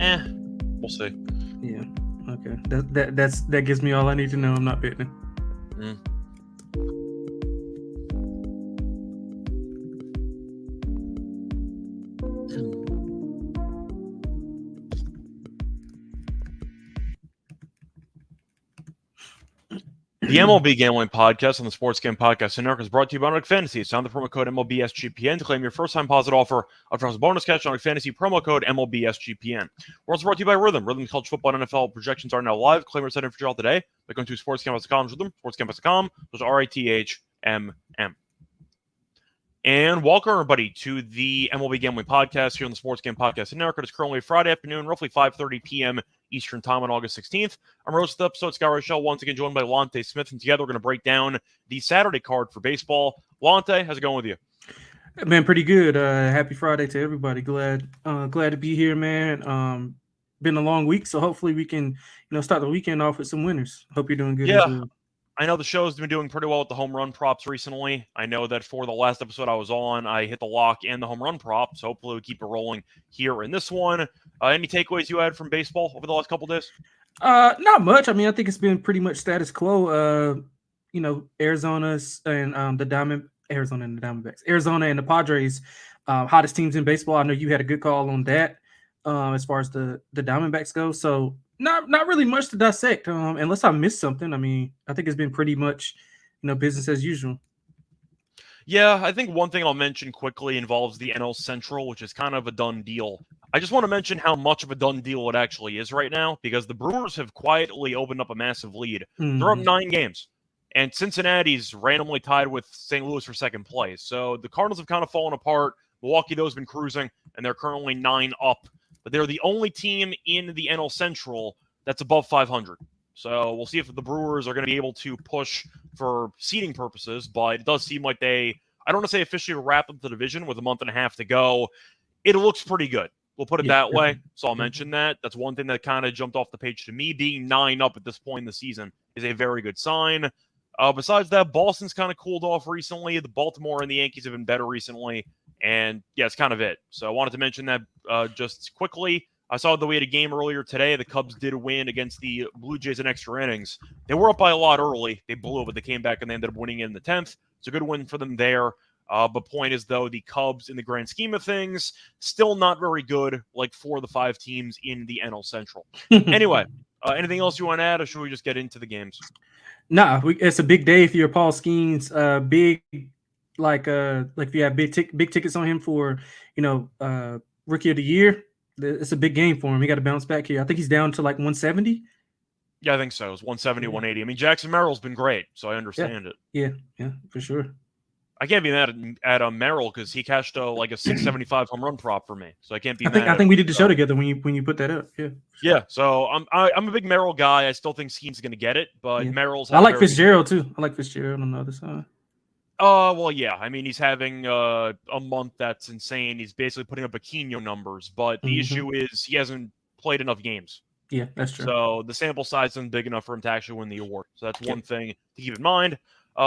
We'll see. Yeah. Okay. That gives me all I need to know. I'm not betting. The MLB Gambling Podcast on the Sports Game Podcast Network is brought to you by Untitled Fantasy. Sign the promo code MLB SGPN to claim your first-time deposit offer of a bonus catch on Untitled Fantasy promo code MLB SGPN. We're also brought to you by Rhythm. Rhythm's college football and NFL projections are now live. Claim your set in for trial today by going to sportscampus.com. Rhythm, sportscampus.com. Those are RITHMM. And welcome, everybody, to the MLB Gambling Podcast here on the Sports Game Podcast Network. It is currently Friday afternoon, roughly 5:30 p.m. Eastern Time on August 16th. I'm your host of the episode, Scott Reichel, once again joined by Lonte Smith, and together we're going to break down the Saturday card for baseball. Lonte, how's it going with you? Man, pretty good. Happy Friday to everybody. Glad to be here, man. Been a long week, so hopefully we can, start the weekend off with some winners. Hope you're doing good as well. I know the show's been doing pretty well with the home run props recently. I know that for the last episode I was on, I hit the lock and the home run prop, so hopefully we keep it rolling here in this one. Any takeaways you had from baseball over the last couple of days? Not much. I mean, I think it's been pretty much status quo. Arizona and the Padres, hottest teams in baseball. I know you had a good call on that as far as the Diamondbacks go. So not really much to dissect unless I missed something. I mean, I think it's been pretty much, business as usual. Yeah, I think one thing I'll mention quickly involves the NL Central, which is kind of a done deal. I just want to mention how much of a done deal it actually is right now, because the Brewers have quietly opened up a massive lead. They're up 9 games, and Cincinnati's randomly tied with St. Louis for second place. So the Cardinals have kind of fallen apart. Milwaukee, though, has been cruising, and they're currently 9 up. But they're the only team in the NL Central that's above 500. So we'll see if the Brewers are going to be able to push for seeding purposes, but it does seem like I don't want to say officially wrap up the division with a month and a half to go. It looks pretty good. We'll put it that way. So I'll mention that. That's one thing that kind of jumped off the page to me. Being 9 up at this point in the season is a very good sign. Besides that, Boston's kind of cooled off recently. The Baltimore and the Yankees have been better recently. And yeah, it's kind of it. So I wanted to mention that just quickly. I saw that we had a game earlier today. The Cubs did win against the Blue Jays in extra innings. They were up by a lot early. They blew it, but they came back and they ended up winning in the 10th. It's a good win for them there. But point is, though, the Cubs, in the grand scheme of things, still not very good, like 4 of the 5 teams in the NL Central. Anyway, anything else you want to add, or should we just get into the games? Nah, it's a big day if you're Paul Skeens. Big, like if you have big tickets on him for, Rookie of the Year. It's a big game for him. He got to bounce back here. I think he's down to like 170. Yeah, I think so. It's 170, 180. I mean, Jackson Merrill's been great, so I understand it. Yeah, for sure. I can't be mad at Merrill because he cashed a 675 home run prop for me, so I can't be mad. I think we did the show together when you put that up. Yeah. Sure. Yeah. So I'm a big Merrill guy. I still think Skeens going to get it, but Merrill's. I like Fitzgerald too. I like Fitzgerald on the other side. Well, yeah. I mean, he's having a month that's insane. He's basically putting up Aquino numbers, but the issue is he hasn't played enough games. Yeah, that's true. So the sample size isn't big enough for him to actually win the award. So that's one thing to keep in mind.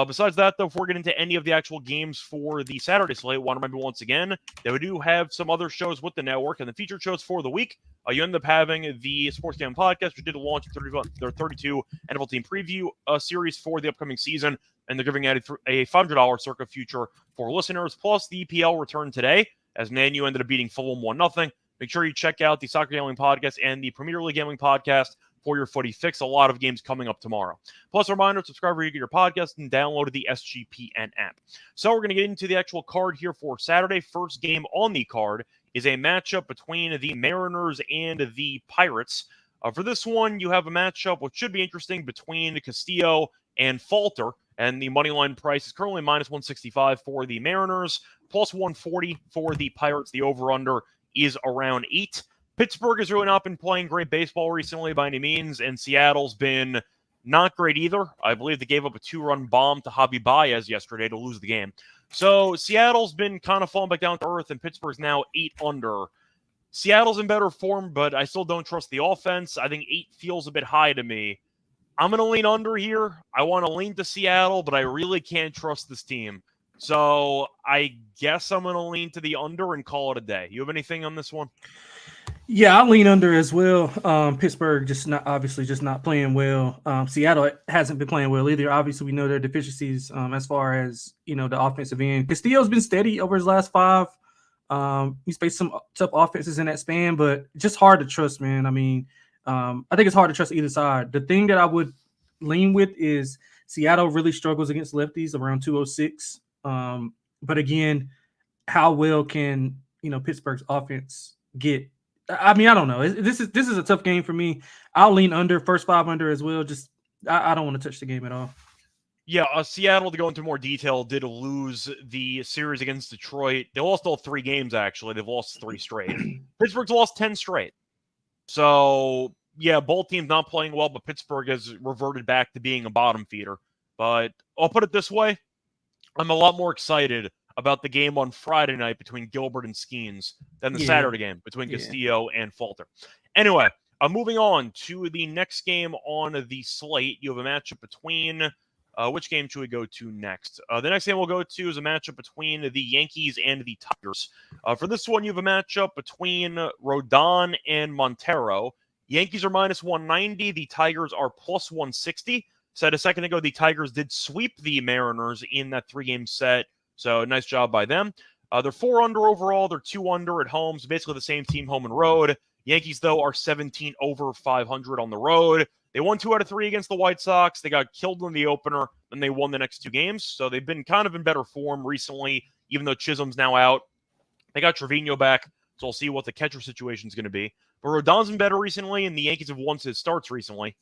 Besides that, though, before we get into any of the actual games for the Saturday slate, I want to remember once again that we do have some other shows with the network, and the featured shows for the week. You end up having the Sports Game Podcast, which did launch their 32 NFL team preview series for the upcoming season, and they're giving out a $500 circa future for listeners. Plus, the EPL returned today, as Man U ended up beating Fulham 1-0. Make sure you check out the Soccer Gambling Podcast and the Premier League Gambling Podcast for your footy fix. A lot of games coming up tomorrow. Plus, a reminder, subscribe where you get your podcast and download the SGPN app. So we're going to get into the actual card here for Saturday. First game on the card is a matchup between the Mariners and the Pirates. For this one, you have a matchup which should be interesting between Castillo and Falter. And the money line price is currently minus 165 for the Mariners, plus 140 for the Pirates. The over-under is around 8. Pittsburgh has really not been playing great baseball recently by any means, and Seattle's been not great either. I believe they gave up a 2-run bomb to Javi Baez yesterday to lose the game. So Seattle's been kind of falling back down to earth, and Pittsburgh's now 8 under. Seattle's in better form, but I still don't trust the offense. I think 8 feels a bit high to me. I'm going to lean under here. I want to lean to Seattle, but I really can't trust this team. So I guess I'm going to lean to the under and call it a day. You have anything on this one? Yeah, I lean under as well. Pittsburgh just not playing well. Seattle hasn't been playing well either. Obviously, we know their deficiencies as far as the offensive end. Castillo's been steady over his last 5. He's faced some tough offenses in that span, but just hard to trust, man. I mean, I think it's hard to trust either side. The thing that I would lean with is Seattle really struggles against lefties around 206. But again, how well can Pittsburgh's offense get? I mean, I don't know. This is a tough game for me. I'll lean under first 5 under as well. Just I don't want to touch the game at all. Yeah, Seattle, to go into more detail, did lose the series against Detroit. They lost all 3 games, actually. They've lost 3 straight. Pittsburgh's lost 10 straight. So, yeah, both teams not playing well, but Pittsburgh has reverted back to being a bottom feeder. But I'll put it this way. I'm a lot more excited about the game on Friday night between Gilbert and Skeens than the Saturday game between Castillo and Falter. Anyway, moving on to the next game on the slate. You have a matchup between... which game should we go to next? The next game we'll go to is a matchup between the Yankees and the Tigers. For this one, you have a matchup between Rodon and Montero. Yankees are minus 190. The Tigers are plus 160. Said a second ago, the Tigers did sweep the Mariners in that 3-game set. So nice job by them. They're 4 under overall. They're 2 under at home. So basically the same team home and road. Yankees, though, are 17 over 500 on the road. They won 2 out of 3 against the White Sox. They got killed in the opener, and they won the next 2 games. So they've been kind of in better form recently, even though Chisholm's now out. They got Trevino back, so we'll see what the catcher situation is going to be. But Rodon's been better recently, and the Yankees have won his starts recently.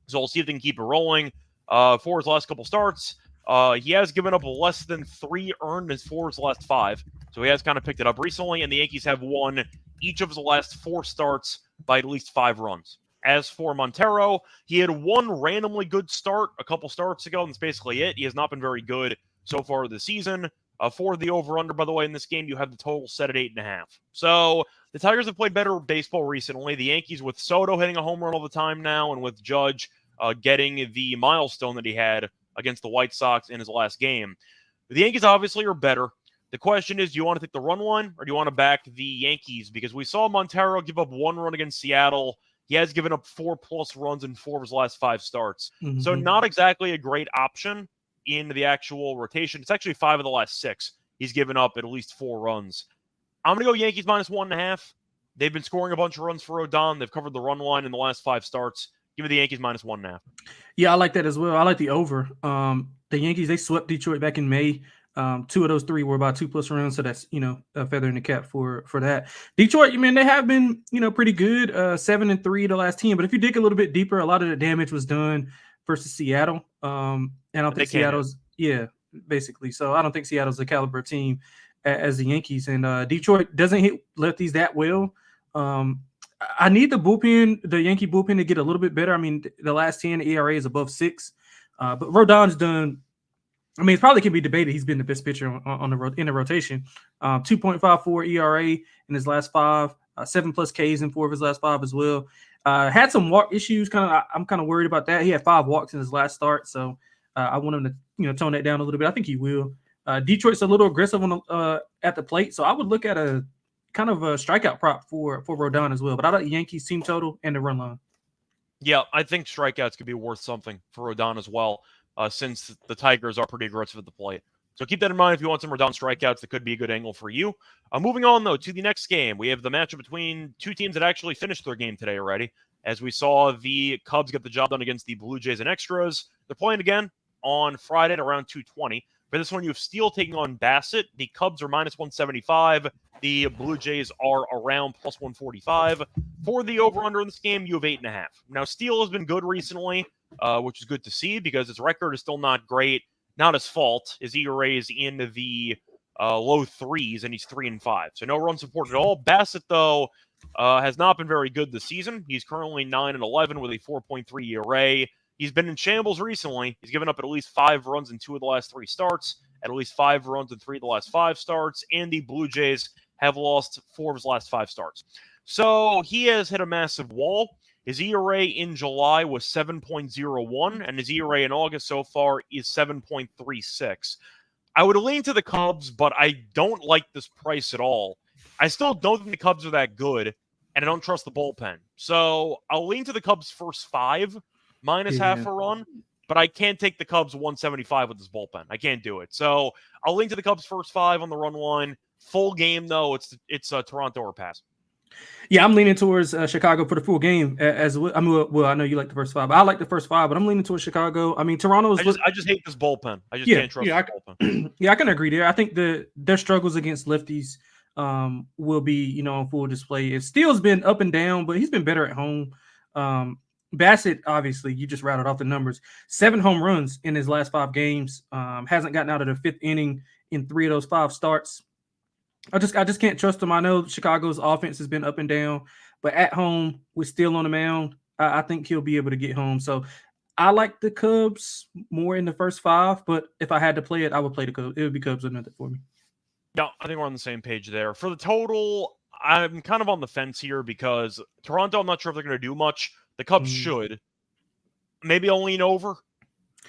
So we'll see if they can keep it rolling. For his last couple starts, he has given up less than 3 earned in 4 of his last 5. So he has kind of picked it up recently, and the Yankees have won each of his last 4 starts by at least 5 runs. As for Montero, he had 1 randomly good start a couple starts ago, and that's basically it. He has not been very good so far this season. For the over-under, by the way, in this game, you have the total set at 8.5. So the Tigers have played better baseball recently. The Yankees, with Soto hitting a home run all the time now, and with Judge getting the milestone that he had against the White Sox in his last game. The Yankees obviously are better. The question is, do you want to take the run line, or do you want to back the Yankees? Because we saw Montero give up 1 run against Seattle. He has given up 4+ runs in 4 of his last 5 starts. Mm-hmm. So not exactly a great option in the actual rotation. It's actually 5 of the last 6. He's given up at least 4 runs. I'm going to go Yankees minus 1.5. They've been scoring a bunch of runs for Rodon. They've covered the run line in the last 5 starts. Give me the Yankees minus 1.5. Yeah, I like that as well. I like the over. The Yankees, they swept Detroit back in May. 2 of those 3 were about 2+ runs, so that's a feather in the cap for that. Detroit, man, they have been pretty good. 7-3 the last 10, but if you dig a little bit deeper, a lot of the damage was done versus Seattle. And I don't think Seattle's basically. So I don't think Seattle's the caliber team as the Yankees, and Detroit doesn't hit lefties that well. I need the Yankee bullpen to get a little bit better. I mean, the last 10 ERA is above 6, but Rodon's done. I mean, it probably can be debated. He's been the best pitcher in the rotation. 2.54 ERA in his last 5, 7+ Ks in 4 of his last 5 as well. Had some walk issues. I'm kind of worried about that. He had 5 walks in his last start, so I want him to tone that down a little bit. I think he will. Detroit's a little aggressive at the plate, so I would look at a kind of a strikeout prop for Rodon as well. But I like the Yankees team total and the run line. Yeah, I think strikeouts could be worth something for Rodon as well. Since the Tigers are pretty aggressive at the plate. So keep that in mind if you want some Rodon strikeouts. That could be a good angle for you. Moving on, though, to the next game. We have the matchup between 2 teams that actually finished their game today already. As we saw the Cubs get the job done against the Blue Jays and Extras. They're playing again on Friday at around 2:20. For this one, you have Steele taking on Bassett. The Cubs are minus 175. The Blue Jays are around plus 145. For the over-under in this game, you have 8.5. Now, Steele has been good recently. Which is good to see because his record is still not great. Not his fault. His ERA is in the low 3s, and he's 3-5. So no run support at all. Bassett, though, has not been very good this season. He's currently 9-11 with a 4.3 ERA. He's been in shambles recently. He's given up at least 5 runs in 2 of the last 3 starts, at least 5 runs in 3 of the last 5 starts, and the Blue Jays have lost 4 of his last 5 starts. So he has hit a massive wall. His ERA in July was 7.01, and his ERA in August so far is 7.36. I would lean to the Cubs, but I don't like this price at all. I still don't think the Cubs are that good, and I don't trust the bullpen. So I'll lean to the Cubs' first 5 minus half a run, but I can't take the Cubs 175 with this bullpen. I can't do it. So I'll lean to the Cubs' first 5 on the run line. Full game, though, it's Toronto or pass. Yeah, I'm leaning towards Chicago for the full game as well. I mean, well, I know you like the first 5. I like the first 5, but I'm leaning towards Chicago. I mean, Toronto is. I just hate this bullpen. I just can't trust this bullpen. Yeah, I can agree there. I think their struggles against lefties will be, on full display. It Steele's been up and down, but he's been better at home. Bassett, obviously, you just rattled off the numbers. 7 home runs in his last 5 games. Hasn't gotten out of the 5th inning in 3 of those 5 starts. I just can't trust him. I know Chicago's offense has been up and down, but at home with Steele on the mound, I think he'll be able to get home. So I like the Cubs more in the first 5, but if I had to play it, I would play the Cubs. It would be Cubs or nothing for me. Yeah, I think we're on the same page there. For the total, I'm kind of on the fence here because Toronto, I'm not sure if they're going to do much. The Cubs should. Maybe I'll lean over.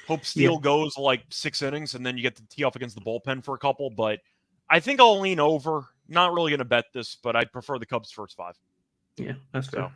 Hope Steele goes like 6 innings, and then you get to tee off against the bullpen for a couple. But I think I'll lean over. Not really going to bet this, but I prefer the Cubs' first 5. Yeah, that's fair.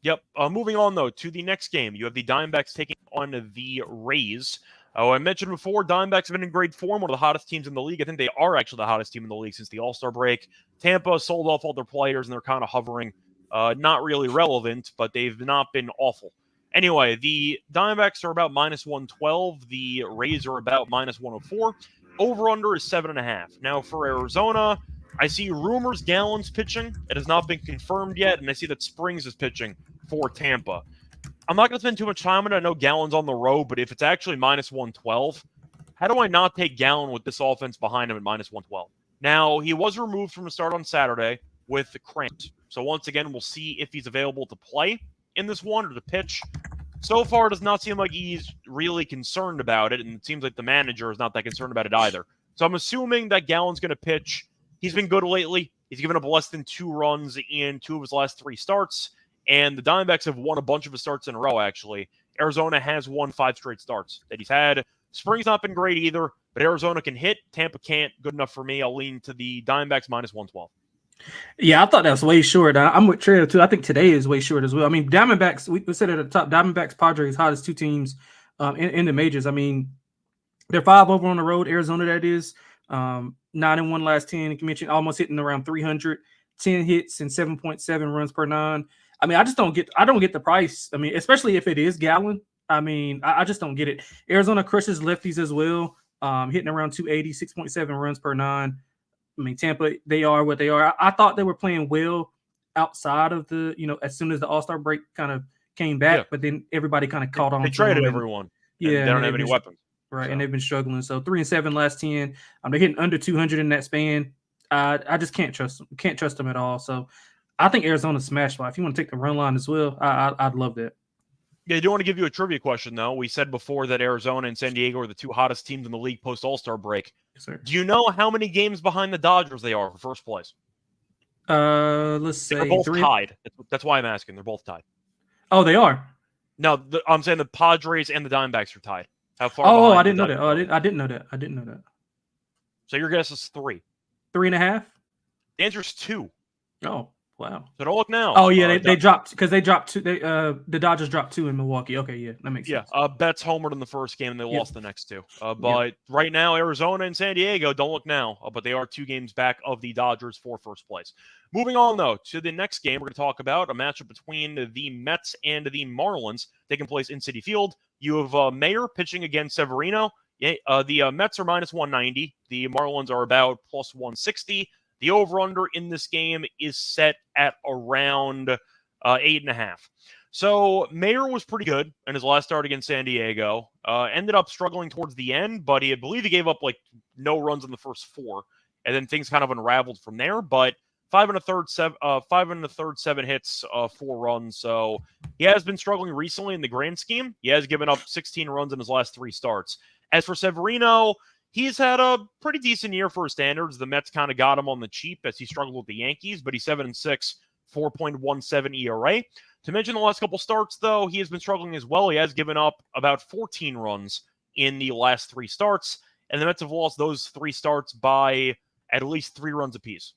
Yep. Moving on, though, to the next game. You have the Diamondbacks taking on the Rays. I mentioned before, Diamondbacks have been in great form, one of the hottest teams in the league. I think they are actually the hottest team in the league since the All-Star break. Tampa sold off all their players, and they're kind of hovering. Not really relevant, but they've not been awful. Anyway, the Diamondbacks are about minus 112. The Rays are about minus 104. Over-under is 7.5. Now, for Arizona, I see rumors Gallen's pitching. It has not been confirmed yet, and I see that Springs is pitching for Tampa. I'm not going to spend too much time on it. I know Gallen's on the road, but if it's actually minus 112, how do I not take Gallen with this offense behind him at minus 112? Now, he was removed from the start on Saturday with the cramps. So once again, we'll see if he's available to play in this one or to pitch. So far, it does not seem like he's really concerned about it, and it seems like the manager is not that concerned about it either. So I'm assuming that Gallen's going to pitch. He's been good lately. He's given up less than 2 runs in 2 of his last 3 starts. And the Diamondbacks have won a bunch of his starts in a row, actually. Arizona has won 5 straight starts that he's had. Spring's not been great either, but Arizona can hit. Tampa can't. Good enough for me. I'll lean to the Diamondbacks minus 112. Yeah, I thought that was way short. I'm with Trey, too. I think today is way short as well. I mean, Diamondbacks, we said at the top, Diamondbacks, Padres, hottest 2 teams in the majors. I mean, they're 5 over on the road, Arizona, that is. 9-1 last 10. You mentioned almost hitting around 300, 10 hits and 7.7 runs per 9. I mean, I don't get the price. I mean, especially if it is Gallen. I mean, I just don't get it. Arizona crushes lefties as well, hitting around 280, 6.7 runs per 9. I mean, Tampa, they are what they are. I thought they were playing well outside of the, as soon as the All-Star break kind of came back, but then everybody kind of caught on. They traded everyone. Yeah. They don't have any weapons. Right, so. And they've been struggling. So 3-7 last 10. They're hitting under 200 in that span. I just can't trust them. Can't trust them at all. So I think Arizona's smash spot. If you want to take the run line as well, I'd love that. Yeah, I do want to give you a trivia question, though. We said before that Arizona and San Diego are the 2 hottest teams in the league post-All-Star break. Yes, sir. Do you know how many games behind the Dodgers they are for first place? Let's say they're both tied. That's why I'm asking. They're both tied. Oh, they are? No, I'm saying the Padres and the Diamondbacks are tied. How far? Oh, I didn't know that. I didn't know that. So your guess is 3. 3.5? The answer is 2. Oh. Wow. So don't look now. Oh yeah, they dropped because they dropped 2. The Dodgers dropped 2 in Milwaukee. Okay, yeah, that makes sense. Yeah, Betts homered in the first game and they lost the next 2. But right now, Arizona and San Diego, don't look now, but they are 2 games back of the Dodgers for first place. Moving on though to the next game, we're going to talk about a matchup between the Mets and the Marlins taking place in Citi Field. You have Mayer pitching against Severino. The Mets are minus 190. The Marlins are about plus 160. The over-under in this game is set at around 8.5. So Mayer was pretty good in his last start against San Diego. Ended up struggling towards the end, but I believe he gave up like no runs in the first 4, and then things kind of unraveled from there. But 5 1/3, 7 hits, 4 runs. So he has been struggling recently in the grand scheme. He has given up 16 runs in his last 3 starts. As for Severino, he's had a pretty decent year for his standards. The Mets kind of got him on the cheap as he struggled with the Yankees, but he's 7-6, 4.17 ERA. To mention the last couple starts, though, he has been struggling as well. He has given up about 14 runs in the last 3 starts, and the Mets have lost those 3 starts by at least 3 runs apiece.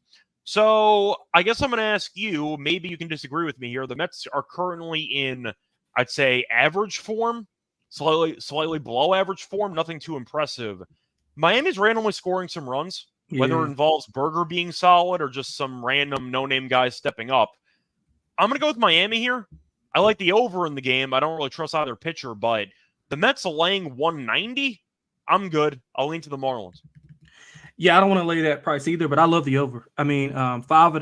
So I guess I'm going to ask you, maybe you can disagree with me here. The Mets are currently in, I'd say, average form, slightly below average form, nothing too impressive. Miami's randomly scoring some runs, whether it Yeah. involves Berger being solid or just some random no-name guys stepping up. I'm going to go with Miami here. I like the over in the game. I don't really trust either pitcher, but the Mets are laying 190. I'm good. I'll lean to the Marlins. Yeah, I don't want to lay that price either, but I love the over. I mean, five of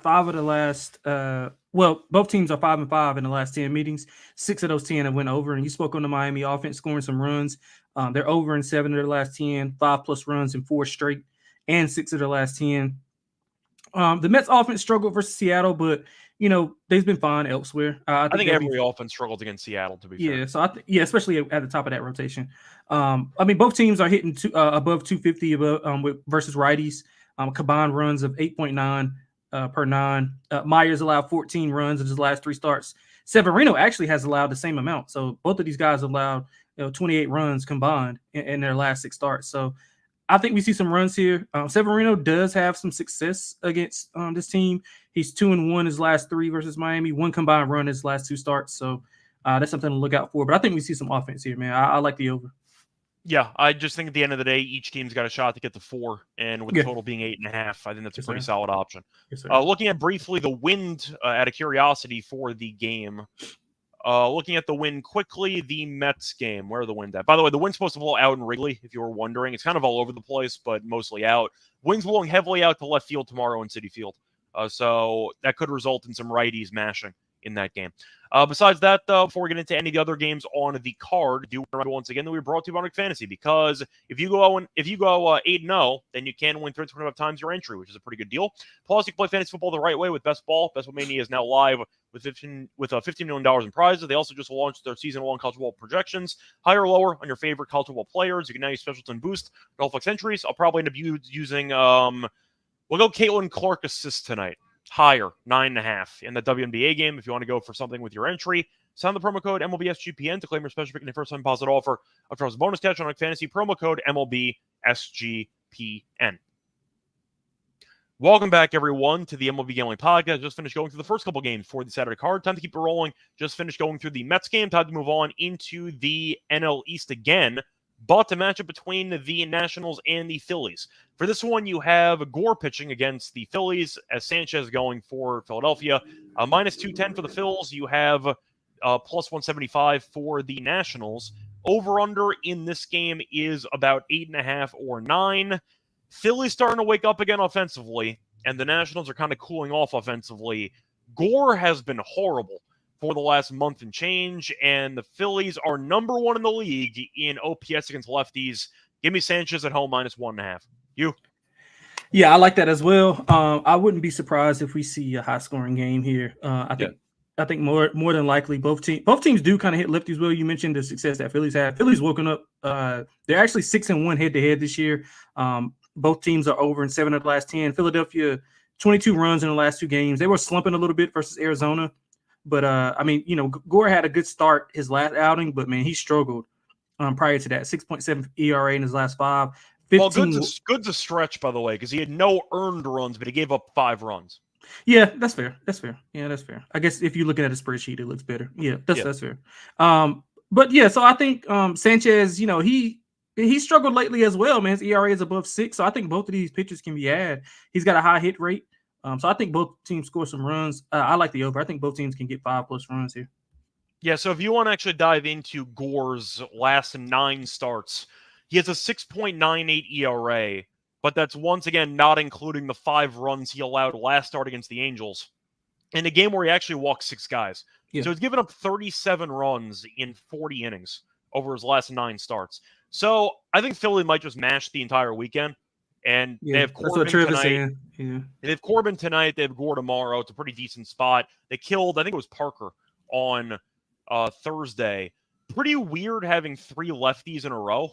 the last well, both teams are 5-5 in the last 10 meetings. 6 of those 10 have went over. And you spoke on the Miami offense scoring some runs. They're over in 7 of their last 10, 5+ runs in 4 straight, and 6 of their last 10. The Mets offense struggled versus Seattle, but they've been fine elsewhere. I think every offense struggled against Seattle, to be fair. So especially at the top of that rotation. I mean, both teams are hitting above 250 versus righties. Combined runs of 8.9 per 9. Myers allowed 14 runs in his last 3 starts. Severino actually has allowed the same amount. So both of these guys allowed 28 runs combined in their last 6 starts. So I think we see some runs here. Severino does have some success against this team. He's 2-1 his last 3 versus Miami, 1 combined run his last 2 starts. So that's something to look out for. But I think we see some offense here, man. I like the over. Yeah, I just think at the end of the day, each team's got a shot to get the 4, and with the total being 8.5, I think that's a pretty solid option. Yes, looking at briefly the wind, out of curiosity for the game. Looking at the wind quickly, the Mets game. Where are the wind at? By the way, the wind's supposed to blow out in Wrigley, if you were wondering. It's kind of all over the place, but mostly out. Wind's blowing heavily out to left field tomorrow in Citi Field. So that could result in some righties mashing in that game. Besides that, though, before we get into any of the other games on the card, do remember once again that we brought to you by Fantasy, because if you go 8-0, then you can win 325 times your entry, which is a pretty good deal. Plus, you can play fantasy football the right way with Best Ball. Best Ball Mania is now live with $15 million in prizes. They also just launched their season-long college football projections, higher or lower on your favorite college football players. You can now use Special Team Boost, Golf Flex entries. I'll probably end up using we'll go Caitlin Clark assist tonight. Higher, 9.5 in the WNBA game. If you want to go for something with your entry, sign the promo code MLBSGPN to claim your special pick and first time deposit offer. Offers bonus cash on Fantasy, promo code MLBSGPN. Welcome back, everyone, to the MLB Gambling Podcast. Just finished going through the first couple games for the Saturday card. Time to keep it rolling. Just finished going through the Mets game. Time to move on into the NL East again. But a matchup between the Nationals and the Phillies. For this one, you have Gore pitching against the Phillies, as Sanchez going for Philadelphia. Minus 210 for the Phils. You have plus 175 for the Nationals. Over-under in this game is about 8.5 or 9. Phillies starting to wake up again offensively, and the Nationals are kind of cooling off offensively. Gore has been horrible for the last month and change, and the Phillies are number 1 in the league in OPS against lefties. Give me Sanchez at home minus 1.5. You? Yeah, I like that as well. I wouldn't be surprised if we see a high-scoring game here. I think more than likely both teams do kind of hit lefties well. You mentioned the success that Phillies had. Phillies woken up. They're actually 6-1 head-to-head this year. Both teams are over in 7 of the last 10. Philadelphia, 22 runs in the last 2 games. They were slumping a little bit versus Arizona. But, I mean, Gore had a good start his last outing, but, man, he struggled prior to that. 6.7 ERA in his last 5. 15... Well, Good's a stretch, by the way, because he had no earned runs, but he gave up 5 runs. Yeah, that's fair. Yeah, that's fair. I guess if you're looking at a spreadsheet, it looks better. Yeah, that's fair. But, yeah, so I think Sanchez, he struggled lately as well, man. His ERA is above 6, so I think both of these pitchers can be had. He's got a high hit rate. So I think both teams score some runs. I like the over. I think both teams can get 5+ runs here. Yeah, so if you want to actually dive into Gore's last 9 starts, he has a 6.98 ERA, but that's once again not including the 5 runs he allowed last start against the Angels in a game where he actually walked 6 guys. Yeah. So he's given up 37 runs in 40 innings over his last 9 starts. So I think Philly might just mash the entire weekend. And they have Corbin tonight. Yeah. They have Corbin tonight. They have Gore tomorrow. It's a pretty decent spot. They killed, I think it was Parker on Thursday. Pretty weird having 3 lefties in a row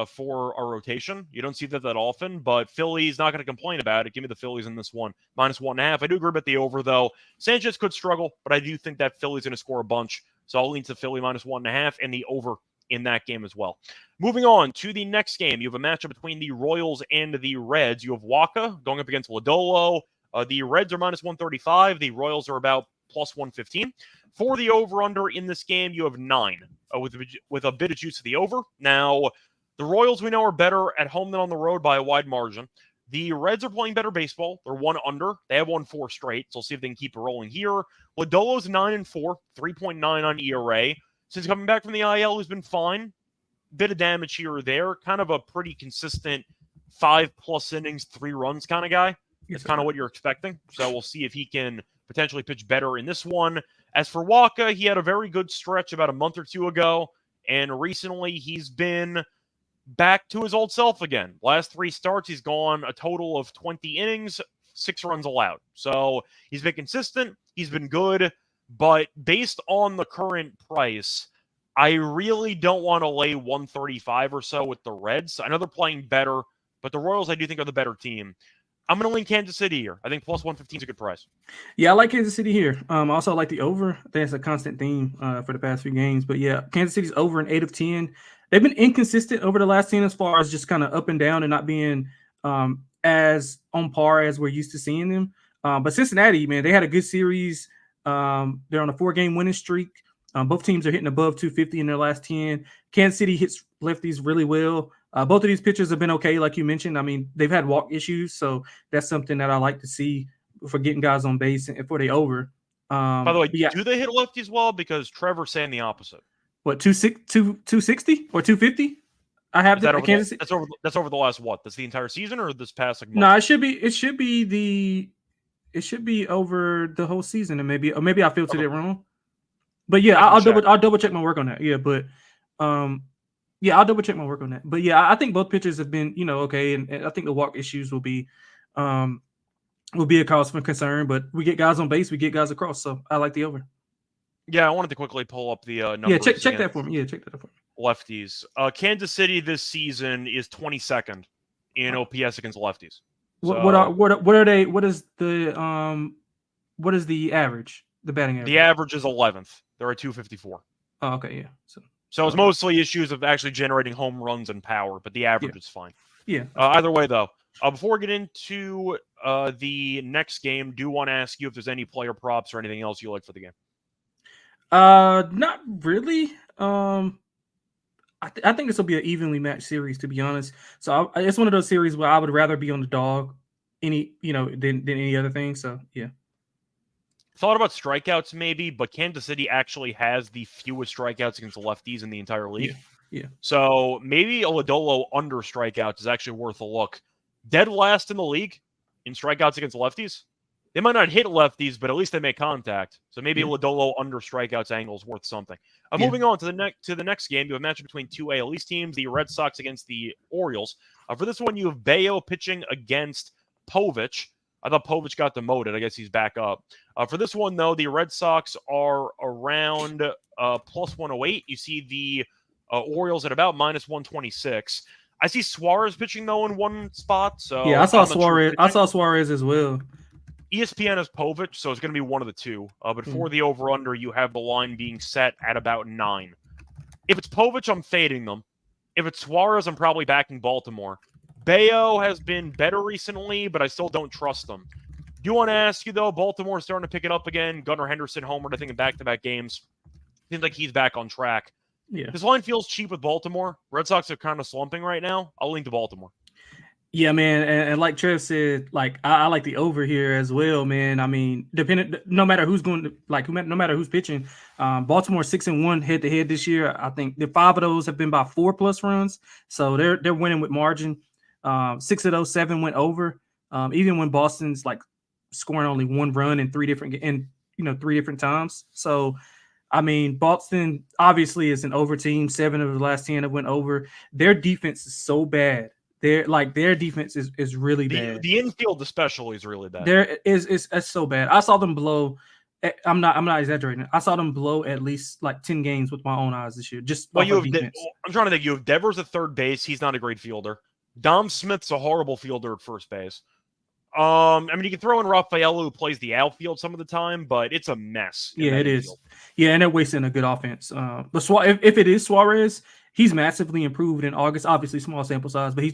for a rotation. You don't see that often, but Philly's not going to complain about it. Give me the Phillies in this one. Minus 1.5. I do agree about the over, though. Sanchez could struggle, but I do think that Philly's going to score a bunch. So I'll lean to Philly minus 1.5 and the over in that game as well. Moving on to the next game, you have a matchup between the Royals and the Reds. You have Waka going up against Lodolo. The Reds are minus 135. The Royals are about plus 115. For the over-under in this game, you have 9 with a bit of juice to the over. Now, the Royals we know are better at home than on the road by a wide margin. The Reds are playing better baseball. They're 1 under. They have won 4 straight, so we'll see if they can keep it rolling here. Lodolo's 9-4, 3.9 on ERA. Since coming back from the IL, he's been fine. Bit of damage here or there. Kind of a pretty consistent 5+ innings, 3 runs kind of guy. That's kind of what you're expecting. So we'll see if he can potentially pitch better in this one. As for Waka, he had a very good stretch about a month or 2 ago, and recently he's been back to his old self again. Last 3 starts, he's gone a total of 20 innings, 6 runs allowed. So he's been consistent. He's been good. But based on the current price, I really don't want to lay 135 or so with the Reds. I know they're playing better, but the Royals I do think are the better team. I'm going to lean Kansas City here. I think plus 115 is a good price. Yeah, I like Kansas City here. Also, I like the over. I think it's a constant theme for the past few games. But yeah, Kansas City's over in 8 of 10. They've been inconsistent over the last 10 as far as just kind of up and down and not being as on par as we're used to seeing them. But Cincinnati, man, they had a good series. They're on a 4-game winning streak. Both teams are hitting above 250 in their last 10. Kansas City hits lefties really well. Both of these pitchers have been okay, like you mentioned. I mean, they've had walk issues, so that's something that I like to see for getting guys on base and for the over. By the way, do they hit lefties well? Because Trevor's saying the opposite. What, 260 or 250? I have that. Kansas City. That's over the last what? That's the entire season or this past month? No, it should be over the whole season, and maybe I filtered it wrong. But yeah, I'll double check my work on that. Yeah, but yeah, I'll double check my work on that. But yeah, I think both pitchers have been, okay, and I think the walk issues will be a cause for concern. But we get guys on base, we get guys across, so I like the over. Yeah, I wanted to quickly pull up the numbers. Yeah, check that for me. Yeah, check that for me. Lefties. Kansas City this season is 22nd in OPS against lefties. So, what are they? What is the average? The batting average. The average is 11th. They're at 254. Oh, okay, yeah. So it's mostly issues of actually generating home runs and power, but the average is fine. Yeah. Either way, though, before we get into the next game, do want to ask you if there's any player props or anything else you like for the game. Not really. I think this will be an evenly matched series, to be honest. So it's one of those series where I would rather be on the dog than any other thing. So yeah. Thought about strikeouts maybe, but Kansas City actually has the fewest strikeouts against the lefties in the entire league. Yeah. So maybe a Lodolo under strikeouts is actually worth a look. Dead last in the league in strikeouts against lefties. They might not hit lefties, but at least they make contact. So maybe a Lodolo under strikeouts angle is worth something. Moving on to the next game, you have a matchup between 2 AL East teams, the Red Sox against the Orioles. For this one, you have Bayo pitching against Povich. I thought Povich got demoted. I guess he's back up. For this one, though, the Red Sox are around plus 108. You see the Orioles at about minus 126. I see Suarez pitching, though, in one spot. So yeah, I saw Suarez. I saw Suarez as well. ESPN has Povich, so it's going to be one of the two. But for the over-under, you have the line being set at about 9. If it's Povich, I'm fading them. If it's Suarez, I'm probably backing Baltimore. Bayo has been better recently, but I still don't trust them. Do want to ask you, though, Baltimore's starting to pick it up again. Gunnar Henderson homered, I think, in back-to-back games. Seems like he's back on track. Yeah. This line feels cheap with Baltimore. Red Sox are kind of slumping right now. I'll lean to Baltimore. Yeah, man, and like Trev said, like I like the over here as well, man. I mean, no matter who's no matter who's pitching, Baltimore 6-1 head-to-head this year. I think the 5 of those have been by 4+ runs, so they're winning with margin. 6 of those 7 went over. Even when Boston's like scoring only 1 run in 3 different times. So, I mean, Boston obviously is an over team. 7 of the last 10 have went over. Their defense is so bad. Their defense is really bad. The infield especially is really bad. It's so bad. I saw them blow. I'm not exaggerating. I saw them blow at least like 10 games with my own eyes this year. Just I'm trying to think. You have Devers at third base. He's not a great fielder. Dom Smith's a horrible fielder at first base. I mean, you can throw in Rafael, who plays the outfield some of the time, but it's a mess. Yeah, it is. Yeah, and they're wasting a good offense. But if it is Suarez, He's massively improved in August. Obviously, small sample size, but he's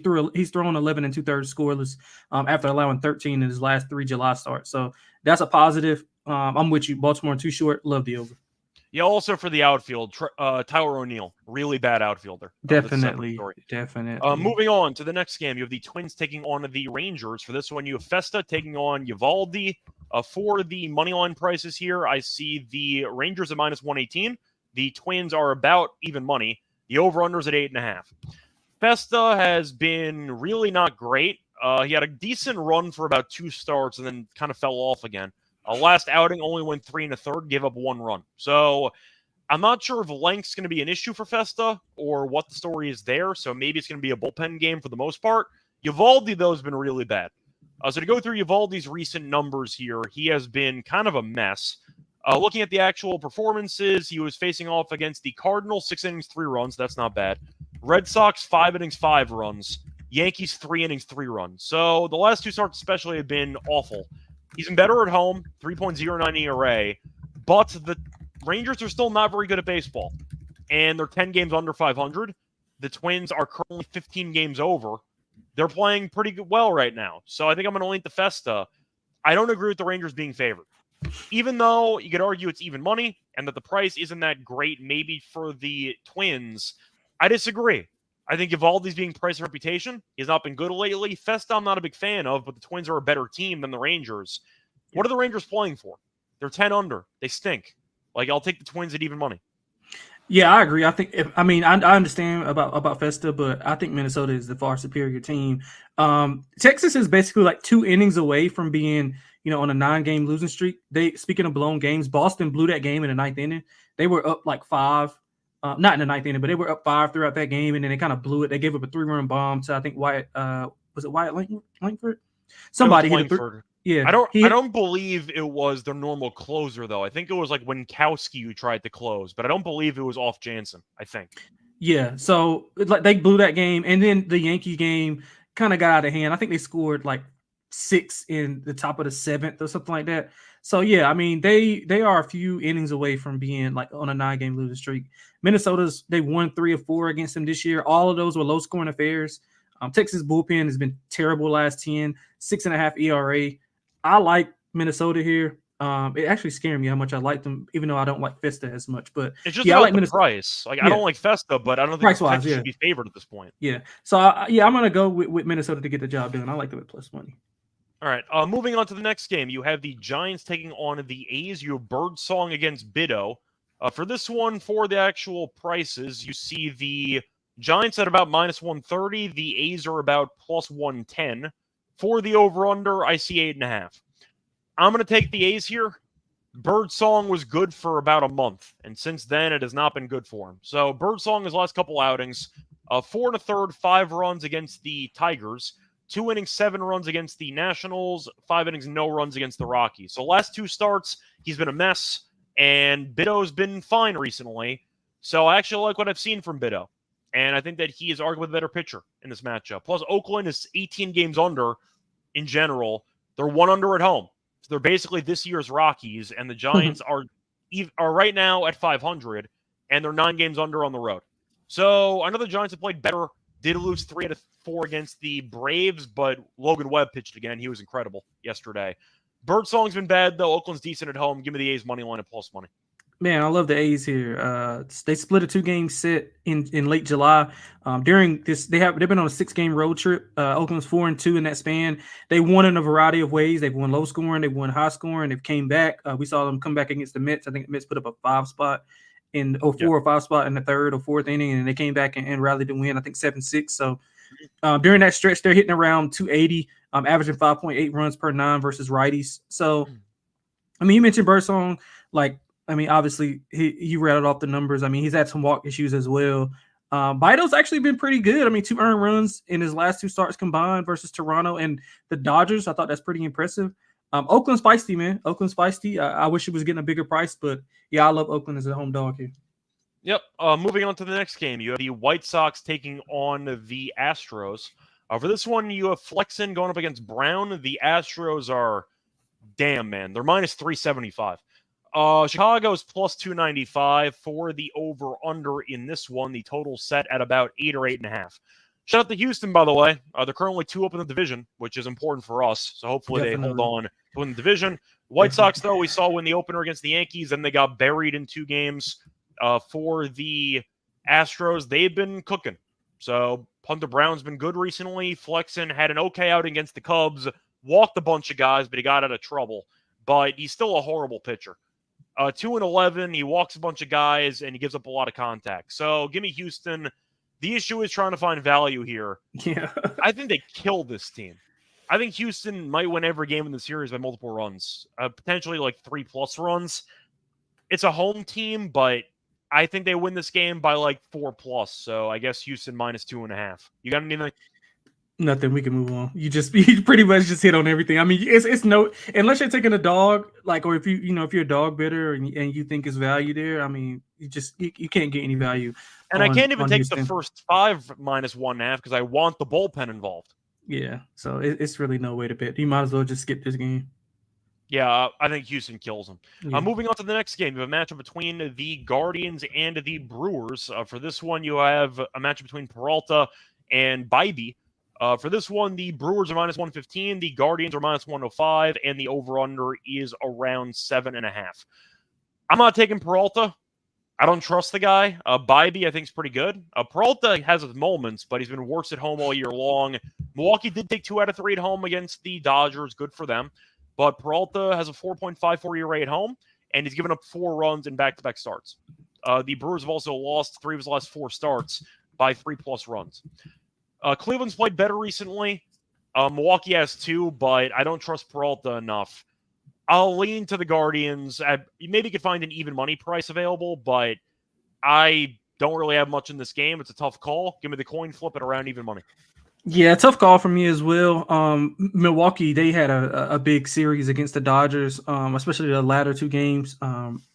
thrown 11 and 2/3 scoreless after allowing 13 in his last 3 July starts. So that's a positive. I'm with you. Baltimore too short. Love the over. Yeah, also for the outfield, Tyler O'Neill, really bad outfielder. Definitely. Moving on to the next game, you have the Twins taking on the Rangers. For this one, you have Festa taking on Uvalde. For the money line prices here, I see the Rangers at -118. The Twins are about even money. The over-under's at 8.5. Festa has been really not great. He had a decent run for about 2 starts and then kind of fell off again. Last outing only went 3 1/3, gave up 1 run. So I'm not sure if length's going to be an issue for Festa or what the story is there. So maybe it's going to be a bullpen game for the most part. Uvalde, though, has been really bad. So to go through Uvalde's recent numbers here, he has been kind of a mess. Looking at the actual performances, he was facing off against the Cardinals, 6 innings, 3 runs. That's not bad. Red Sox, 5 innings, 5 runs. Yankees, 3 innings, 3 runs. So the last 2 starts especially have been awful. He's been better at home, 3.09 ERA, but the Rangers are still not very good at baseball, and they're 10 games under 500. The Twins are currently 15 games over. They're playing pretty well right now, so I think I'm going to lean to Festa. I don't agree with the Rangers being favored. Even though you could argue it's even money and that the price isn't that great maybe for the Twins, I disagree. I think Evaldi's being priced on reputation. He's not been good lately. Festa I'm not a big fan of, but the Twins are a better team than the Rangers. What are the Rangers playing for? They're 10 under. They stink. I'll take the Twins at even money. Yeah, I agree. I understand about Festa, but I think Minnesota is the far superior team. Texas is basically like 2 innings away from being, on a 9-game losing streak. Speaking of blown games, Boston blew that game in the 9th inning. They were up like 5, not in the 9th inning, but they were up 5 throughout that game, and then they kind of blew it. They gave up a 3-run bomb to I think Wyatt. Was it Wyatt Langford? Somebody hit a Yeah, I don't believe it was their normal closer though. I think it was like Winkowski who tried to close, but I don't believe it was off Jansen. I think. Yeah, so they blew that game, and then the Yankee game kind of got out of hand. I think they scored like 6 in the top of the 7th or something like that. So yeah, they are a few innings away from being like on a 9-game losing streak. Minnesota's they won 3 or 4 against them this year. All of those were low scoring affairs. Texas bullpen has been terrible last 10, 6.5 ERA. I like Minnesota here. It actually scared me how much I like them, even though I don't like Festa as much. But it's just about the price. I don't like Festa, but I don't think Texas should be favored at this point. Yeah. So I'm gonna go with Minnesota to get the job done. I like them at plus money. All right. Moving on to the next game, you have the Giants taking on the A's. You have Birdsong against Bido. For this one, for the actual prices, you see the Giants at about -130. The A's are about +110. For the over-under, I see 8.5. I'm going to take the A's here. Birdsong was good for about a month, and since then, it has not been good for him. So Birdsong, his last couple outings, 4 1/3, 5 runs against the Tigers, 2 innings, 7 runs against the Nationals, 5 innings, no runs against the Rockies. So last 2 starts, he's been a mess, and Bido's been fine recently. So I actually like what I've seen from Bido. And I think that he is arguably the better pitcher in this matchup. Plus, Oakland is 18 games under in general. They're 1 under at home. So they're basically this year's Rockies. And the Giants are right now at 500. And they're 9 games under on the road. So I know the Giants have played better. Did lose 3 out of 4 against the Braves. But Logan Webb pitched again. He was incredible yesterday. Birdsong's been bad, though. Oakland's decent at home. Give me the A's money line at plus money. Man, I love the A's here. They split a 2-game set in late July. During this, they've been on a 6-game road trip. Oakland's 4-2 in that span. They won in a variety of ways. They've won low scoring, they've won high scoring, they've came back. We saw them come back against the Mets. I think the Mets put up a 5 spot or 4 or 5 spot in the 3rd or 4th inning, and they came back and rallied to win. I think 7-6. So during that stretch, they're hitting around 280, averaging 5.8 runs per 9 versus righties. So, you mentioned Birdsong, obviously, you rattled off the numbers. He's had some walk issues as well. Bido's actually been pretty good. 2 earned runs in his last 2 starts combined versus Toronto and the Dodgers. I thought that's pretty impressive. Oakland's feisty, man. Oakland's feisty. I wish it was getting a bigger price, but yeah, I love Oakland as a home dog here. Yep. Moving on to the next game, you have the White Sox taking on the Astros. For this one, you have Flexen going up against Brown. The Astros are, damn, man, they're -375. Chicago is plus 295 for the over-under in this one. The total set at about 8 or 8.5. Shout out to Houston, by the way. They're currently 2 up in the division, which is important for us. So hopefully they hold on to win the division. White Sox, though, we saw win the opener against the Yankees, and they got buried in 2 games. For the Astros, they've been cooking. So Hunter Brown's been good recently. Flexen had an okay out against the Cubs. Walked a bunch of guys, but he got out of trouble. But he's still a horrible pitcher. 2-11, he walks a bunch of guys, and he gives up a lot of contact. So give me Houston. The issue is trying to find value here. Yeah. I think they killed this team. I think Houston might win every game in the series by multiple runs, potentially like 3+ runs. It's a home team, but I think they win this game by like 4+. So I guess Houston minus 2.5. You got anything? Nothing. We can move on. You pretty much just hit on everything. I mean, it's no, unless you're taking a dog, like, or if you're a dog bidder and you think it's value there, I mean, you can't get any value. And I can't even take Houston. The first 5 minus 1.5 because I want the bullpen involved. Yeah, so it's really no way to bet. You might as well just skip this game. Yeah, I think Houston kills them. Yeah. Moving on to the next game, you have a matchup between the Guardians and the Brewers. For this one, you have a matchup between Peralta and Bybee. For this one, the Brewers are minus 115, the Guardians are minus 105, and the over-under is around 7.5. I'm not taking Peralta. I don't trust the guy. Bybee, I think, is pretty good. Peralta has his moments, but he's been worse at home all year long. Milwaukee did take 2 out of 3 at home against the Dodgers. Good for them. But Peralta has a 4.54 ERA at home, and he's given up 4 runs in back-to-back starts. The Brewers have also lost 3 of his last 4 starts by 3+ runs. Cleveland's played better recently. Milwaukee has 2, but I don't trust Peralta enough. I'll lean to the Guardians. Maybe you could find an even money price available, but I don't really have much in this game. It's a tough call. Give me the coin flip at around even money. Yeah, tough call for me as well. Milwaukee, they had a big series against the Dodgers, especially the latter 2 games.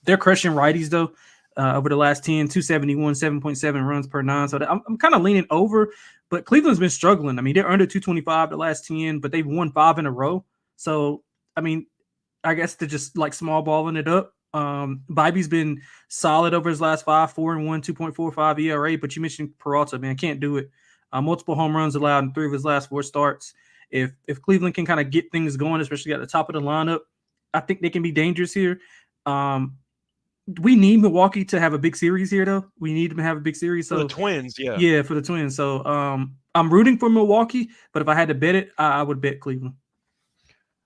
They're crushing righties, though, over the last 10, 271, 7.7 runs per 9. So I'm kind of leaning over, but Cleveland's been struggling. I mean, they're under 225 the last 10, but they've won 5 in a row. So, I mean, I guess they're just like small balling it up. Bybee's been solid over his last 5, 4-1, 2.45 ERA, but you mentioned Peralta, man, can't do it. Multiple home runs allowed in 3 of his last 4 starts. If Cleveland can kind of get things going, especially at the top of the lineup, I think they can be dangerous here. We need Milwaukee to have a big series here, though. We need them to have a big series. So for the Twins, yeah. Yeah, for the Twins. So I'm rooting for Milwaukee, but if I had to bet it, I would bet Cleveland.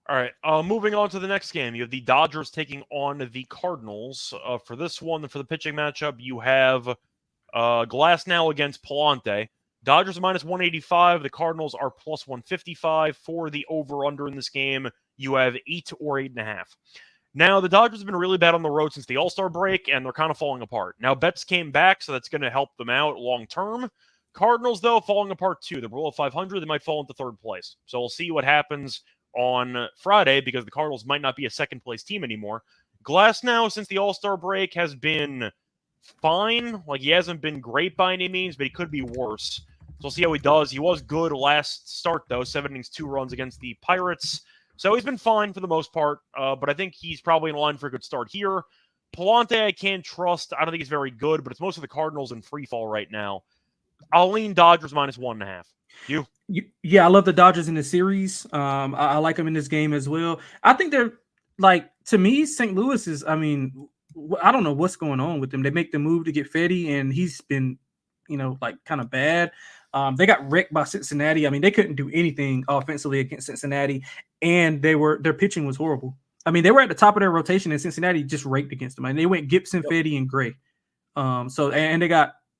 All right, moving on to the next game. You have the Dodgers taking on the Cardinals. For this one, for the pitching matchup, you have Glasnow against Palante. Dodgers are minus 185. The Cardinals are plus 155. For the over-under in this game, you have 8 or 8.5. Now, the Dodgers have been really bad on the road since the All-Star break, and they're kind of falling apart. Now, Betts came back, so that's going to help them out long-term. Cardinals, though, falling apart too. They're below 500. They might fall into 3rd place. So we'll see what happens on Friday because the Cardinals might not be a 2nd-place team anymore. Glasnow, since the All-Star break, has been fine. Like, he hasn't been great by any means, but he could be worse. So we'll see how he does. He was good last start, though. 7 innings, 2 runs against the Pirates. So he's been fine for the most part, but I think he's probably in line for a good start here. Palante, I can't trust. I don't think he's very good, but it's most of the Cardinals in free fall right now. I'll lean Dodgers minus 1.5. You? Yeah, I love the Dodgers in the series. I like them in this game as well. I think they're, like, to me, St. Louis is, I mean, I don't know what's going on with them. They make the move to get Fetty, and he's been, like, kind of bad. They got wrecked by Cincinnati. I mean, they couldn't do anything offensively against Cincinnati, and their pitching was horrible. I mean, they were at the top of their rotation, and Cincinnati just raked against them. And they went Gibson, Fetty, and Gray.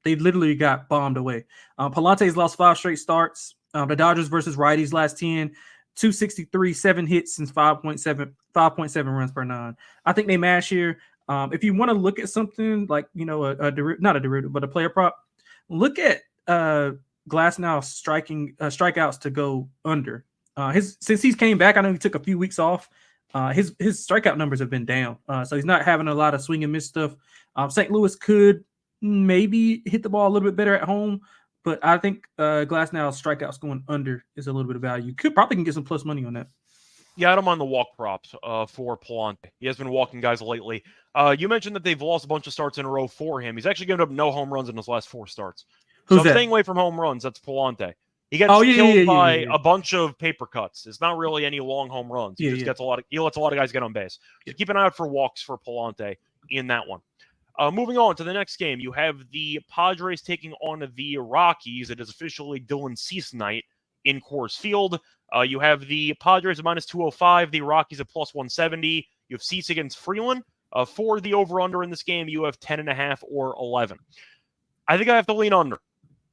They literally got bombed away. Palante's lost 5 straight starts. The Dodgers versus righties last 10, 263, 7 hits since 5.7 runs per 9. I think they mash here. If you want to look at something like, not a derivative, but a player prop, look at Glasnow strikeouts to go under. Since he's came back, I know he took a few weeks off. His strikeout numbers have been down, so he's not having a lot of swing and miss stuff. St. Louis could maybe hit the ball a little bit better at home, but I think Glasnow's strikeouts going under is a little bit of value. Probably can get some plus money on that. Yeah, I don't mind the walk props for Palante. He has been walking guys lately. You mentioned that they've lost a bunch of starts in a row for him. He's actually given up no home runs in his last 4 starts. So Who's I'm that? staying away from home runs. That's Palante. He Oh gets yeah, killed yeah, yeah, by yeah, yeah. a bunch of paper cuts. It's not really any long home runs. He Yeah, just yeah. gets he lets a lot of guys get on base. So keep an eye out for walks for Palante in that one. Moving on to the next game, you have the Padres taking on the Rockies. It is officially Dylan Cease night in Coors Field. You have the Padres at -205, the Rockies at +170. You have Cease against Freeland. For the over-under in this game, you have 10.5 or 11. I think I have to lean under.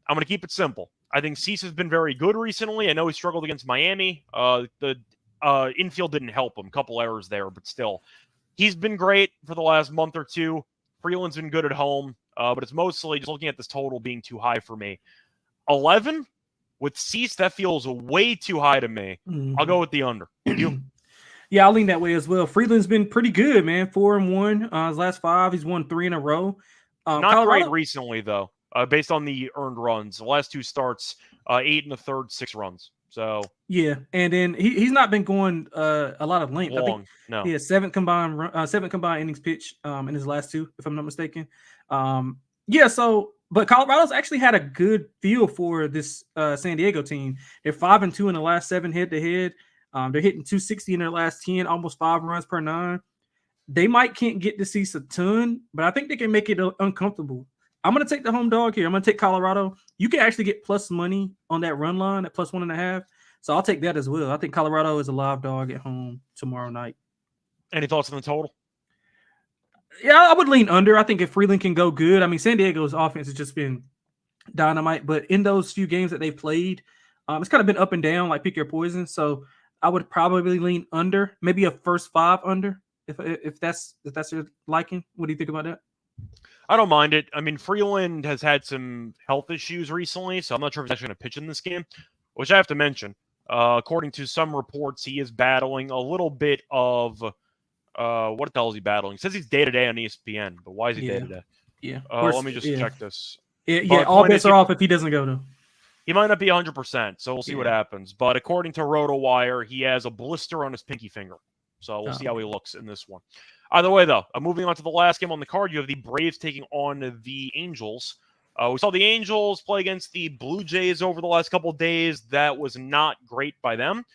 I'm going to keep it simple. I think Cease has been very good recently. I know he struggled against Miami. The infield didn't help him. A couple errors there, but still. He's been great for the last month or two. Freeland's been good at home, but it's mostly just looking at this total being too high for me. 11? With Cease, that feels way too high to me. Mm-hmm. I'll go with the under. You? Yeah, I'll lean that way as well. Freeland's been pretty good, man. 4-1. His last 5, he's won 3 in a row. Not Colorado? great recently, though, based on the earned runs. The last 2 starts, 8 1/3, 6 runs. So yeah, and then he's not been going a lot of length. long. I think, no. Yeah, 7 combined innings pitched in his last 2, if I'm not mistaken. Yeah, but Colorado's actually had a good feel for this San Diego team. They're 5-2 in the last 7 head-to-head. They're hitting 260 in their last 10, almost 5 runs per 9. They can't get to see a ton, but I think they can make it uncomfortable. I'm going to take the home dog here. I'm going to take Colorado. You can actually get plus money on that run line at +1.5. So I'll take that as well. I think Colorado is a live dog at home tomorrow night. Any thoughts on the total? Yeah, I would lean under. I think if Freeland can go good, I mean, San Diego's offense has just been dynamite, but in those few games that they've played, it's kind of been up and down, like pick your poison. So I would probably lean under, maybe a first 5 under, if that's your liking. What do you think about that? I don't mind it. I mean, Freeland has had some health issues recently, so I'm not sure if he's actually going to pitch in this game, which I have to mention. According to some reports, he is battling a little bit of what the hell is he battling? He says he's day-to-day on ESPN, but why is he day-to-day? Yeah. Let me just check this. Yeah, all bets are off if he doesn't go, though. He might not be 100%, so we'll see what happens. But according to RotoWire, he has a blister on his pinky finger. So we'll see how he looks in this one. Either way, though, moving on to the last game on the card, you have the Braves taking on the Angels. We saw the Angels play against the Blue Jays over the last couple of days. That was not great by them.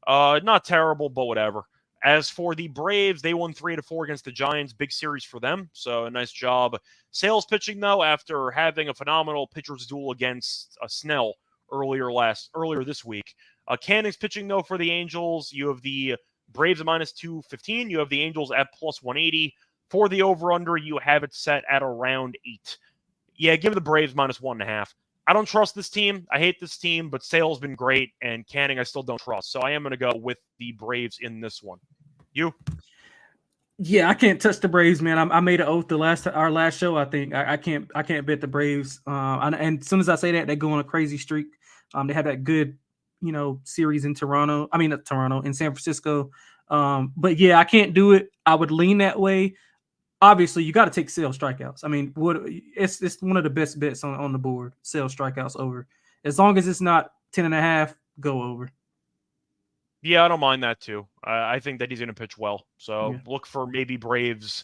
Not terrible, but whatever. As for the Braves, they won 3-4 against the Giants. Big series for them, so a nice job. Sales pitching, though, after having a phenomenal pitcher's duel against Snell earlier this week. Canning's pitching, though, for the Angels. You have the Braves at -215. You have the Angels at +180. For the over-under, you have it set at around 8. Yeah, give the Braves -1.5. I don't trust this team. I hate this team, but Sale's been great, and Canning I still don't trust. So I am going to go with the Braves in this one. You? Yeah, I can't touch the Braves, man. I made an oath our last show. I think I can't bet the Braves. And as soon as I say that, they go on a crazy streak. They had that good, series in Toronto. I mean, not Toronto, in San Francisco. But yeah, I can't do it. I would lean that way. Obviously, you got to take Sale strikeouts. I mean, it's one of the best bets on the board. Sale strikeouts over. As long as it's not 10.5, go over. Yeah, I don't mind that too. I think that he's going to pitch well. So look for maybe Braves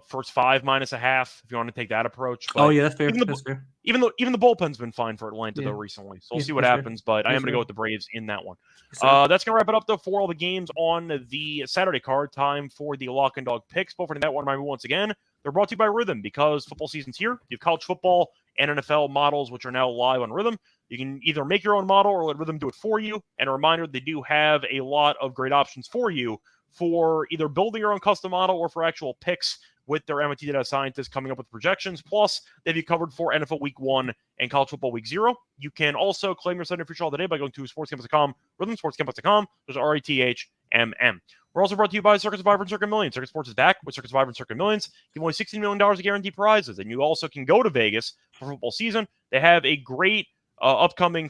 first 5 -0.5 if you want to take that approach. But that's fair. That's fair. Even the bullpen's been fine for Atlanta though recently. So we'll see what happens. But I am going to go with the Braves in that one. That's going to wrap it up though for all the games on the Saturday card. Time for the Lock and Dog picks. But for that one, remind me once again, they're brought to you by Rhythm because football season's here. You have college football and NFL models, which are now live on Rhythm. You can either make your own model or let Rhythm do it for you. And a reminder, they do have a lot of great options for you for either building your own custom model or for actual picks with their MIT data scientists coming up with projections. Plus, they have you covered for NFL Week 1 and College Football Week 0. You can also claim your Sunday free trial today by going to sportscampus.com, rhythmsportscampus.com. There's RETHMM. We're also brought to you by Circuit Survivor and Circuit Millions. Circuit Sports is back with Circuit Survivor and Circuit Millions. Give away $16 million of guaranteed prizes. And you also can go to Vegas for football season. They have a great upcoming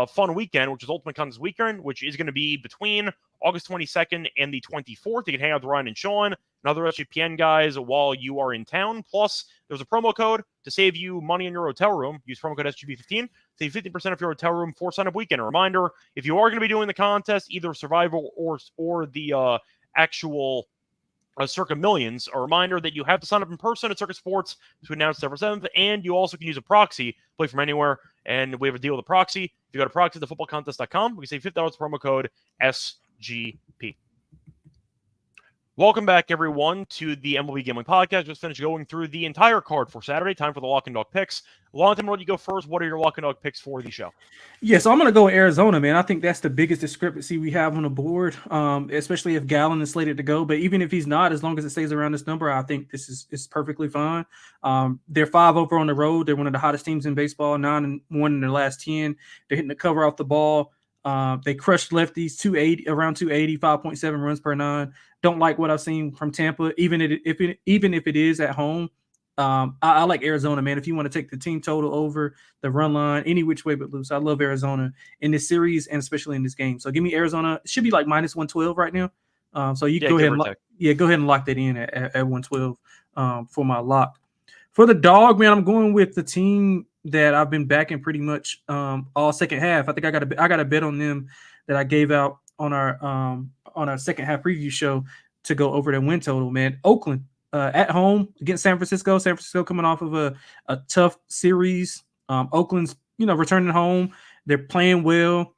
fun weekend, which is Ultimate Contest Weekend, which is going to be between August 22nd and the 24th. You can hang out with Ryan and Sean and other SGPN guys while you are in town. Plus, there's a promo code to save you money in your hotel room. Use promo code SGP15. Save 15% of your hotel room for sign-up weekend. A reminder, if you are going to be doing the contest, either Survival or the actual Circa Millions, a reminder that you have to sign up in person at Circa Sports between now and December 7th, and you also can use a proxy, play from anywhere, and we have a deal with a proxy. If you go to proxythefootballcontest.com, we can save $50 promo code SGP. Welcome back, everyone, to the MLB Gambling Podcast. Just finished going through the entire card for Saturday. Time for the Lock and Dog picks. Lonte, why don't you go first? What are your Lock and Dog picks for the show? Yeah, so I'm going to go with Arizona, man. I think that's the biggest discrepancy we have on the board, especially if Gallen is slated to go. But even if he's not, as long as it stays around this number, I think this is perfectly fine. They're 5 over on the road. They're one of the hottest teams in baseball, 9-1 in their last 10. They're hitting the cover off the ball. They crushed lefties, 280, around 280, 5.7 runs per 9. Don't like what I've seen from Tampa, even if it is at home. I like Arizona, man. If you want to take the team total over the run line, any which way but loose, I love Arizona in this series and especially in this game. So give me Arizona. It should be like minus 112 right now. So you go ahead and lock that in at 112 for my lock. For the dog, man, I'm going with the team that I've been backing pretty much all second half. I think I got a bet on them that I gave out on our second half preview show to go over their win total, man. Oakland at home against San Francisco. San Francisco coming off of a tough series. Oakland's returning home. They're playing well.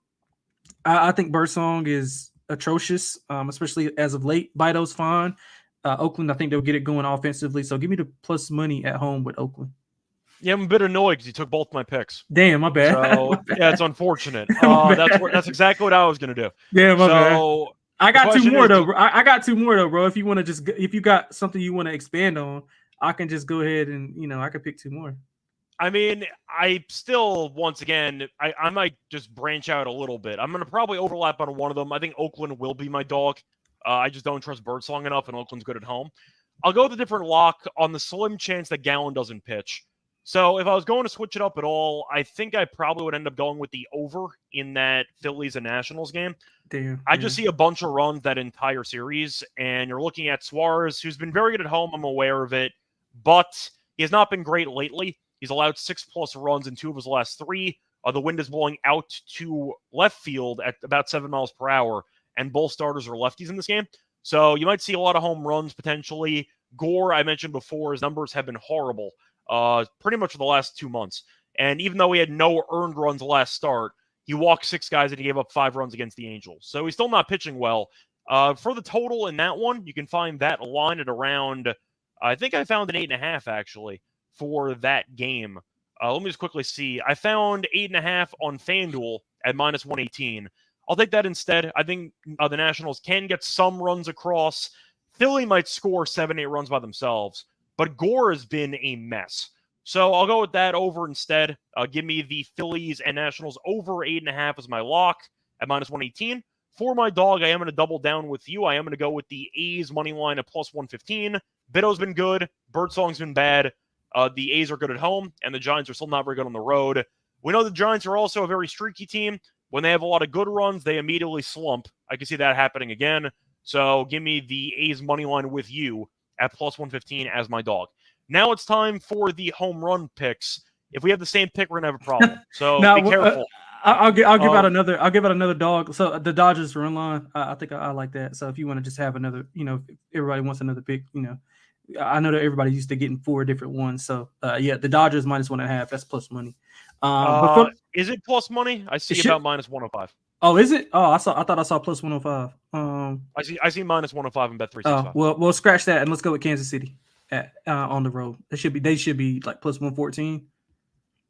I think Birdsong is atrocious, especially as of late. Bido's fine. Oakland, I think they'll get it going offensively. So give me the plus money at home with Oakland. Yeah, I'm a bit annoyed because you took both my picks. Damn, my bad. So, yeah, it's unfortunate. That's exactly what I was going to do. Yeah, my bad. I got two more though. I got two more though, bro. If you got something you want to expand on, I can just go ahead and I can pick two more. I mean, I still, once again, I might just branch out a little bit. I'm going to probably overlap on one of them. I think Oakland will be my dog. I just don't trust Birdsong enough, and Oakland's good at home. I'll go with a different lock on the slim chance that Gallen doesn't pitch. So if I was going to switch it up at all, I think I probably would end up going with the over in that Phillies and Nationals game. Damn, I just see a bunch of runs that entire series, and you're looking at Suarez, who's been very good at home. I'm aware of it, but he has not been great lately. He's allowed 6+ runs in 2 of his last 3. The wind is blowing out to left field at about 7 miles per hour, and both starters are lefties in this game. So you might see a lot of home runs potentially. Gore, I mentioned before, his numbers have been horrible. Pretty much for the last 2 months. And even though he had no earned runs last start, he walked 6 guys and he gave up 5 runs against the Angels. So he's still not pitching well. For the total in that one, you can find that line at around, I think I found an 8.5 actually for that game. Let me just quickly see. I found 8.5 on FanDuel at minus 118. I'll take that instead. I think the Nationals can get some runs across. Philly might score 7-8 runs by themselves. But Gore has been a mess. So I'll go with that over instead. Give me the Phillies and Nationals over 8.5 as my lock at minus 118. For my dog, I am going to double down with you. I am going to go with the A's money line at plus 115. Bido's been good. Birdsong's been bad. The A's are good at home, and the Giants are still not very good on the road. We know the Giants are also a very streaky team. When they have a lot of good runs, they immediately slump. I can see that happening again. So give me the A's money line with you at plus 115 as my dog. Now it's time for the home run picks. If we have the same pick, we're gonna have a problem. So be careful. I'll give out another dog. So the Dodgers run line. I think I like that. So if you want to just have another, if everybody wants another pick, I know that everybody's used to getting 4 different ones. So the Dodgers minus 1.5. That's plus money. Is it plus money? I see about minus 105. Oh, is it? Oh, I thought I saw plus 105. I see minus 105 and bet 365. We'll scratch that and let's go with Kansas City on the road. They should be like plus 114.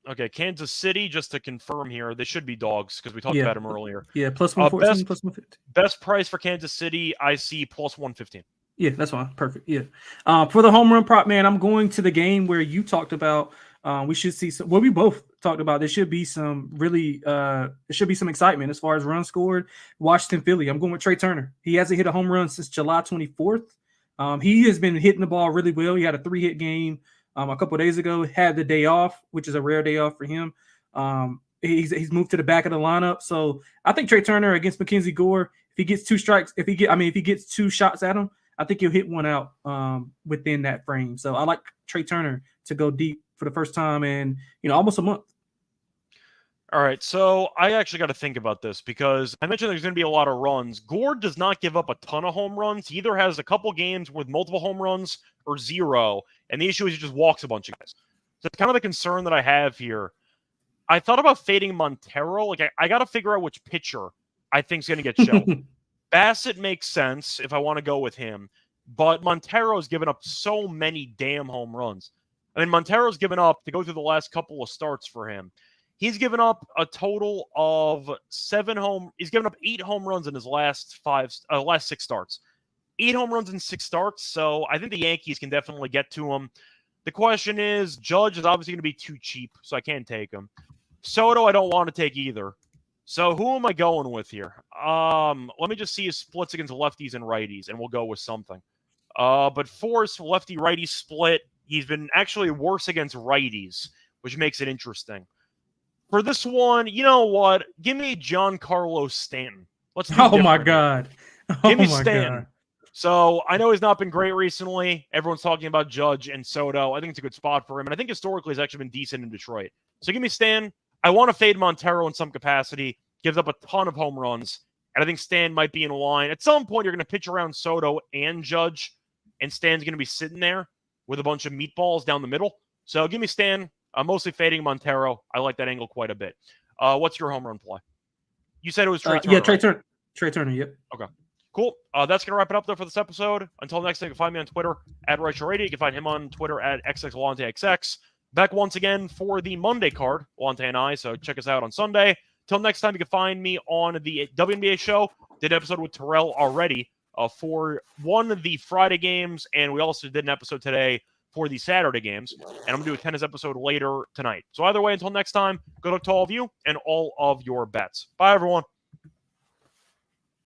Okay, Kansas City, just to confirm here, they should be dogs because we talked about them earlier. Yeah, plus 114, plus 150. Best price for Kansas City, I see plus 115. Yeah, that's fine. Perfect. Yeah. For the home run prop, man, I'm going to the game where you talked about. We should see some. Well, we both talked about there should be some really. There should be some excitement as far as runs scored. Washington, Philly. I'm going with Trey Turner. He hasn't hit a home run since July 24th. He has been hitting the ball really well. He had a 3-hit game a couple of days ago. Had the day off, which is a rare day off for him. he's moved to the back of the lineup. So I think Trey Turner against Mackenzie Gore, if he gets 2 strikes, if he gets 2 shots at him, I think he'll hit one out within that frame. So I like Trey Turner to go deep for the first time in almost a month. All right, so I actually got to think about this because I mentioned there's going to be a lot of runs. Gore does not give up a ton of home runs. He either has a couple games with multiple home runs or 0, and the issue is he just walks a bunch of guys. So it's kind of the concern that I have here. I thought about fading Montero. Like, I got to figure out which pitcher I think is going to get shelled. Bassett makes sense if I want to go with him, but Montero's given up so many damn home runs. I mean, Montero's given up, to go through the last couple of starts for him, he's given up a total of he's given up 8 home runs in his last 6 starts. 8 home runs in 6 starts, so I think the Yankees can definitely get to him. The question is, Judge is obviously going to be too cheap, so I can't take him. Soto, I don't want to take either. So who am I going with here? Let me just see his splits against lefties and righties, and we'll go with something. But for his lefty-righty split, he's been actually worse against righties, which makes it interesting. For this one, you know what? Give me Giancarlo Stanton. Let's do Oh my God. Give me Stanton. God. So I know he's not been great recently. Everyone's talking about Judge and Soto. I think it's a good spot for him. And I think historically he's actually been decent in Detroit. So give me Stan. I want to fade Montero in some capacity. Gives up a ton of home runs. And I think Stan might be in line. At some point, you're going to pitch around Soto and Judge. And Stan's going to be sitting there with a bunch of meatballs down the middle. So give me Stan. I'm mostly fading Montero. I like that angle quite a bit. What's your home run play? You said it was Trey Turner. Yeah, Trey Turner. Trey Turner, yep. Okay. Cool. That's going to wrap it up, though, for this episode. Until next time, you can find me on Twitter at Reichel Radio. You can find him on Twitter at XXLonteXX. Back once again for the Monday card, Lonte and I, so check us out on Sunday. Till next time, you can find me on the WNBA show. Did an episode with Terrell already for one of the Friday games, and we also did an episode today for the Saturday games, and I'm going to do a tennis episode later tonight. So either way, until next time, good luck to all of you and all of your bets. Bye, everyone.